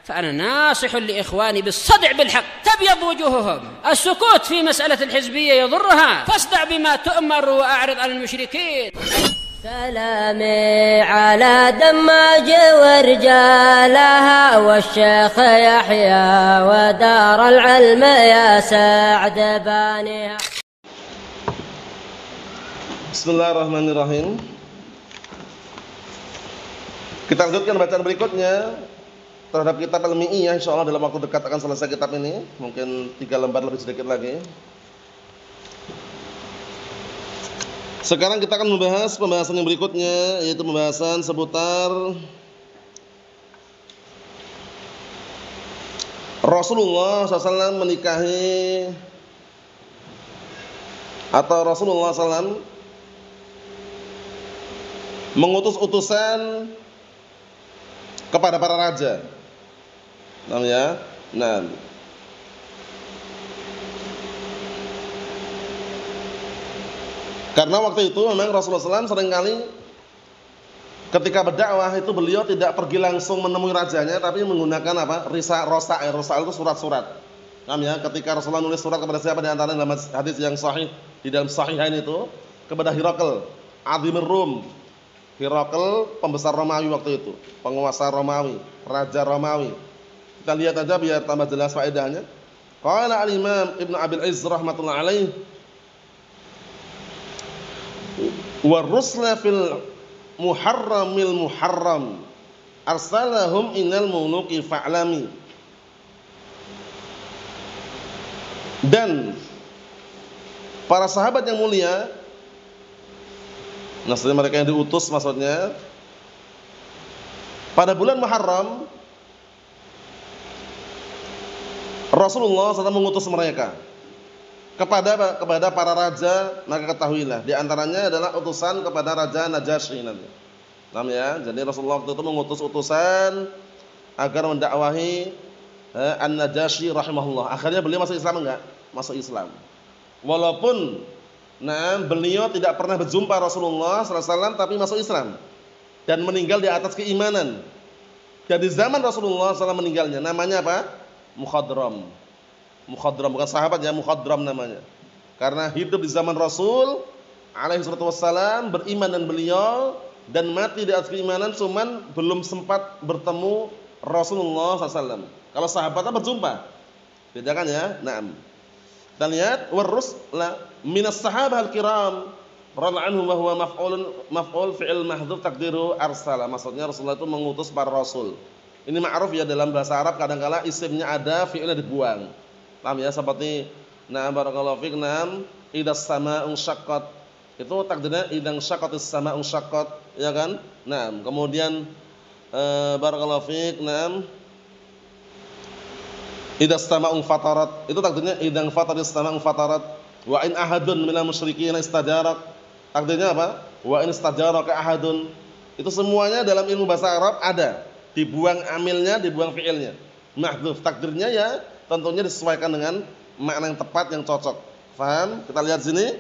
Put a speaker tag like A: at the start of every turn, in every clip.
A: فأنا ناصح لإخواني بالصدع بالحق تبيض وجوههم. السكوت في مسألة الحزبية يضرها، فاصدع بما تؤمر وأعرض عن المشركين.
B: سلامي على دماج ورجالها والشيخ يحيى ودار العلم يا سعد بانيها.
C: Bismillahirrahmanirrahim. Kita lanjutkan bacaan berikutnya terhadap kitab Al-Mi'iyah. Insyaallah dalam waktu dekat akan selesai kitab ini, mungkin 3 lembar lebih sedikit lagi. Sekarang kita akan membahas pembahasan yang berikutnya, yaitu pembahasan seputar Rasulullah SAW menikahi, atau Rasulullah SAW mengutus utusan kepada para raja. Namanya, karena waktu itu memang Rasulullah SAW seringkali ketika berdakwah itu beliau tidak pergi langsung menemui rajanya, tapi menggunakan apa? Rosa itu surat-surat. Namanya, ketika Rasulullah nulis surat kepada siapa di antara dalam hadis yang sahih di dalam Sahihain itu kepada Hirakl, Azimur Rum. Hirakl pembesar Romawi waktu itu, penguasa Romawi, raja Romawi. Kita lihat aja biar tambah jelas faedahnya. Qala al-Imam Ibnu Abil Izz rahmatullah alaih, wa rusla fil muharramil muharram arsalahum inal muluki fa'lami. Dan para sahabat yang mulia, maksudnya mereka yang diutus, maksudnya pada bulan Muharram Rasulullah SAW mengutus mereka kepada para raja. Maka ketahuilah di antaranya adalah utusan kepada Raja Najasyi nanti. Namanya, jadi Rasulullah waktu itu mengutus utusan agar mendakwahi An-Najasyi rahimahullah. Akhirnya beliau masuk Islam enggak? Masuk Islam. Walaupun beliau tidak pernah berjumpa Rasulullah SAW, tapi masuk Islam dan meninggal di atas keimanan. Dan di zaman Rasulullah SAW meninggalnya, namanya apa? Mukhadram. Mukhadram, bukan sahabat ya, Mukhadram namanya. Karena hidup di zaman Rasul alaihi salatu wassalam, beriman dan beliau, dan mati di atas keimanan, cuman belum sempat bertemu Rasulullah SAW. Kalau sahabatnya berjumpa, beda kan ya? Naam. Dan lihat warusla minas sahabah al-kiram radhiyallahu anhum wa huwa maf'ul fi'il mahdhuf taqdiru arsala. Maksudnya Rasulullah itu mengutus para rasul. Ini ma'ruf ya, dalam bahasa Arab kadang-kala isimnya ada, fi'ilnya dibuang. Paham ya? Seperti barakallahu fik, idas sama'u syaqqat. Itu takdirnya idan syaqqatis sama'u syaqqat, ya kan? Kemudian barakallahu fik, idas sama'u fatarat, itu takdirnya idan fataris sama'u fatarat. Wa in ahadun minal musyrikin istajarak, takdirnya apa? Wa in istajaraka ahadun. Itu semuanya dalam ilmu bahasa Arab ada, dibuang amilnya, dibuang fiilnya, mahdhuf. Takdirnya ya tentunya disesuaikan dengan makna yang tepat, yang cocok. Faham? Kita lihat sini.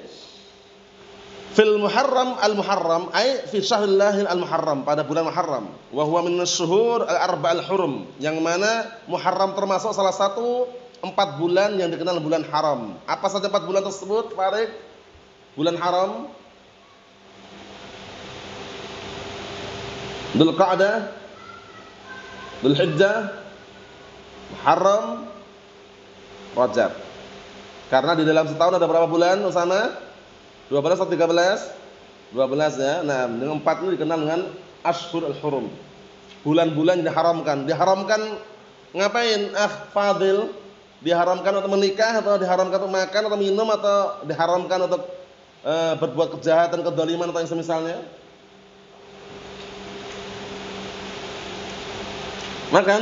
C: Fil Muharram al-Muharram ay fi syahrillahil al-Muharram, pada bulan Muharram. Wa huwa minasy syuhur al-arba'il hurum, yang mana Muharram termasuk salah satu 4 bulan yang dikenal bulan haram. Apa saja 4 bulan tersebut, Farid? Bulan haram: Dzulqa'dah, Dzulhijjah, Muharram, Rajab. Karena di dalam setahun ada berapa bulan, Usama? 12 atau 13? 12 ya. Dengan 4 itu dikenal dengan Ashhurul Hurum. Bulan-bulan yang diharamkan. Diharamkan ngapain? Fadil. Diharamkan untuk menikah, atau diharamkan untuk makan atau minum, atau diharamkan untuk berbuat kejahatan, kedzaliman atau yang semisalnya? Makan?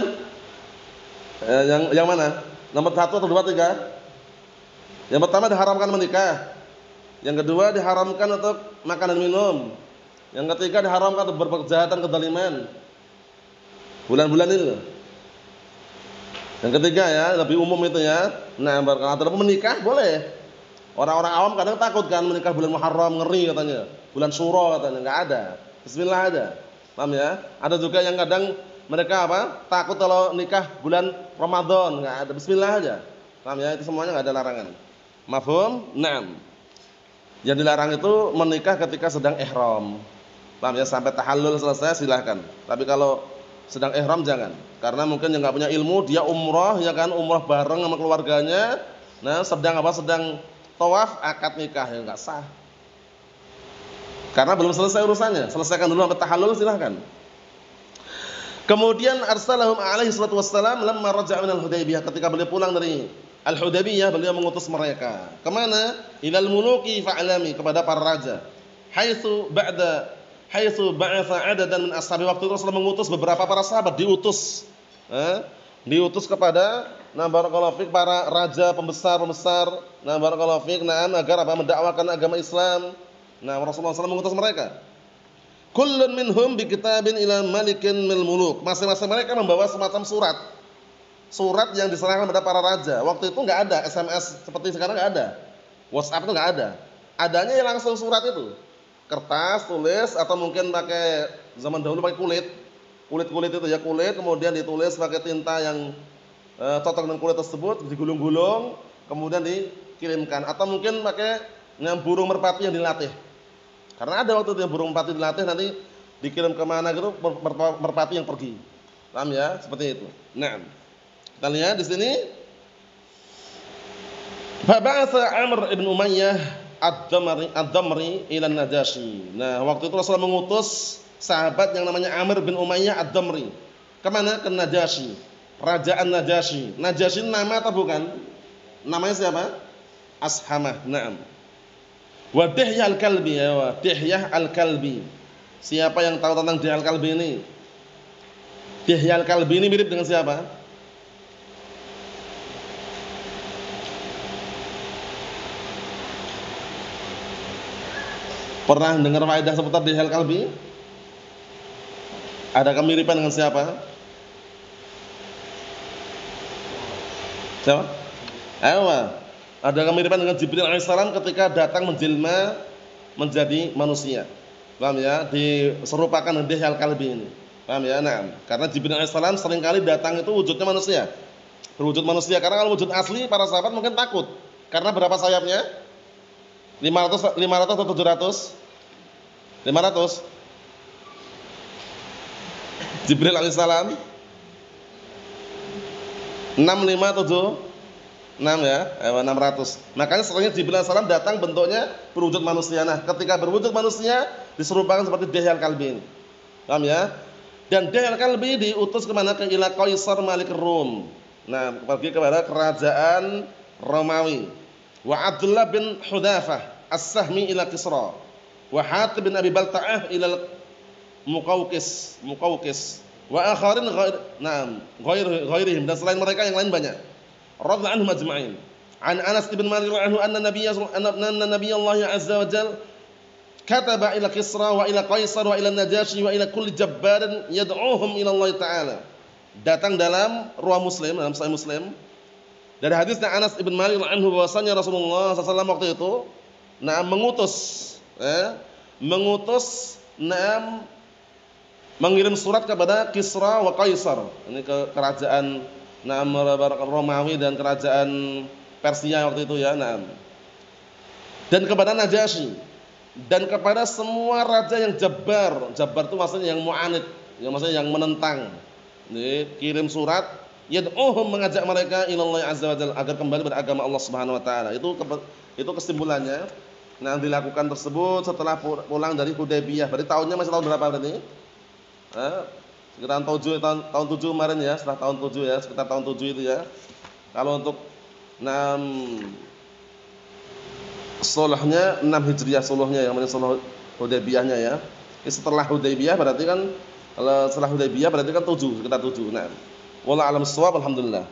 C: Yang mana? Nomor 1 atau 2, 3? Yang pertama diharamkan menikah. Yang kedua diharamkan untuk makan dan minum. Yang ketiga diharamkan untuk berbuat kejahatan, kedzaliman. Bulan-bulan ini loh. Yang ketiga ya, lebih umum itu ya. Kalau menikah boleh. Orang-orang awam kadang takut kan menikah bulan Muharram, ngeri katanya. Bulan Syura katanya, enggak ada. Bismillah aja. Paham ya? Ada juga yang kadang mereka apa? Takut kalau nikah bulan Ramadan, enggak ada, bismillah aja. Paham ya? Itu semuanya enggak ada larangan. Mafhum? Naam. Yang dilarang itu menikah ketika sedang ihram. Paham ya? Sampai tahallul selesai silahkan. Tapi kalau sedang ihram jangan. Karena mungkin yang enggak punya ilmu, dia umrah ya kan, umrah bareng sama keluarganya. Nah, sedang apa? Sedang tawaf akad nikah ya enggak sah. Karena belum selesai urusannya. Selesaikan dulu sampai tahallul silahkan. Kemudian arsalahum alaihi salatu wassalam lamma raja'a minal Hudaybiyah, ketika beliau pulang dari Al-Hudaybiyah beliau mengutus mereka. Kemana? Ilal muluki fa'alami, kepada para raja. Haitsu ba'atha 'adadan min ashabi, waktu itu Rasulullah mengutus beberapa para sahabat, diutus. Diutus kepada barakallahu fik para raja pembesar-pembesar, barakallahu fik, agar apa? Mendakwakan agama Islam. Rasulullah SAW mengutus mereka. Kullun minhum bi kitabin ila malikin mil muluk. Masing-masing mereka membawa semacam surat. Surat yang diserahkan kepada para raja. Waktu itu enggak ada SMS seperti sekarang, enggak ada. WhatsApp itu enggak ada. Adanya yang langsung surat itu. Kertas, tulis, atau mungkin pakai zaman dahulu pakai kulit. Kulit itu ya, kulit kemudian ditulis pakai tinta yang cocok dengan kulit tersebut, digulung-gulung, kemudian dikirimkan. Atau mungkin pakai burung merpati yang dilatih. Karena ada waktu itu yang burung merpati dilatih, nanti dikirim kemana gitu merpati yang pergi. Paham ya? Seperti itu. Nah, kita lihat di sini. Faba'atha Amr ibn Umayyah ad-Damri ila Najasyi. Nah, waktu itu Rasulullah mengutus sahabat yang namanya Amr bin Umayyah ad-Damri. Kemana? Ke Najasyi. Rajaan Najasyi. Najasyi nama atau bukan? Namanya siapa? Ashamah. Naam. Wa Dihyah al-Kalbi, ya, Dihyah al-Kalbi. Siapa yang tahu tentang Dihyah al-Kalbi ini? Dihyah al-Kalbi ini mirip dengan siapa? Pernah dengar faedah seputar Dihyah al-Kalbi? Ada kemiripan dengan siapa? Siapa? Ayo. Ada kemiripan dengan Jibril alaihissalam ketika datang menjelma menjadi manusia. Paham ya? Diserupakan dengan Dihyah al-Kalbi ini. Paham ya? Nah, karena Jibril alaihissalam seringkali datang itu wujudnya manusia. Berwujud manusia. Karena kalau wujud asli para sahabat mungkin takut. Karena berapa sayapnya? 500 atau 700? 500. Jibril alaihissalam 6, 6 ya, 600. Makanya setelahnya Jibril alaihissalam datang bentuknya berwujud manusia. Nah, ketika berwujud manusia diserupakan seperti Dihyah al-Kalbi. Paham ya? Dan Dihyah al-Kalbi diutus kemana? Ke ila Qaisar Malik Rum. Nah, pergi kepada kerajaan Romawi. Wa Abdullah bin Hudzafah As-Sahmi ila Kisra. Wa Hatib bin Abi Balta'ah ila Muqawqis. Wa akharin ghairihim, dan selain mereka yang lain banyak. Radhiyallahu anhum ajma'in. An Anas bin Malik radhiyallahu anhu anna Nabiyallahi azza wa jalla kataba ila Kisra wa ila Qaisar wa ila Najasyi wa ila kulli jabbarin yad'uhum ila Allah taala. Datang dalam riwayat Muslim, dalam Sahih Muslim, dari hadisnya Anas bin Malik radhiyallahu anhu bahwasanya Rasulullah SAW waktu itu mengirim surat kepada Kisra wa Qaisar. Ini ke kerajaan Romawi dan kerajaan Persia waktu itu ya. Dan kepada Najasyi dan kepada semua raja yang jabbar. Jabbar itu maksudnya yang mu'anid, yang maksudnya yang menentang. Ini kirim surat yad'uhum, mengajak mereka ilallah azza wa jalla agar kembali beragama Allah Subhanahu wa taala. Itu kesimpulannya. Nah, dilakukan tersebut setelah pulang dari Hudaybiyah. Berarti tahunnya masih tahun berapa berarti? Sekitar tahun 7 kemarin ya, setelah tahun 7 ya, sekitar tahun 7 itu ya. Kalau untuk sulhnya 6 Hijriah sulhnya, yang namanya sulh Hudaybiyahnya ya. Setelah Hudaybiyah berarti kan, kalau setelah Hudaybiyah berarti kan 7, sekitar 7. Nah, wallahu a'lam bissawab, alhamdulillah.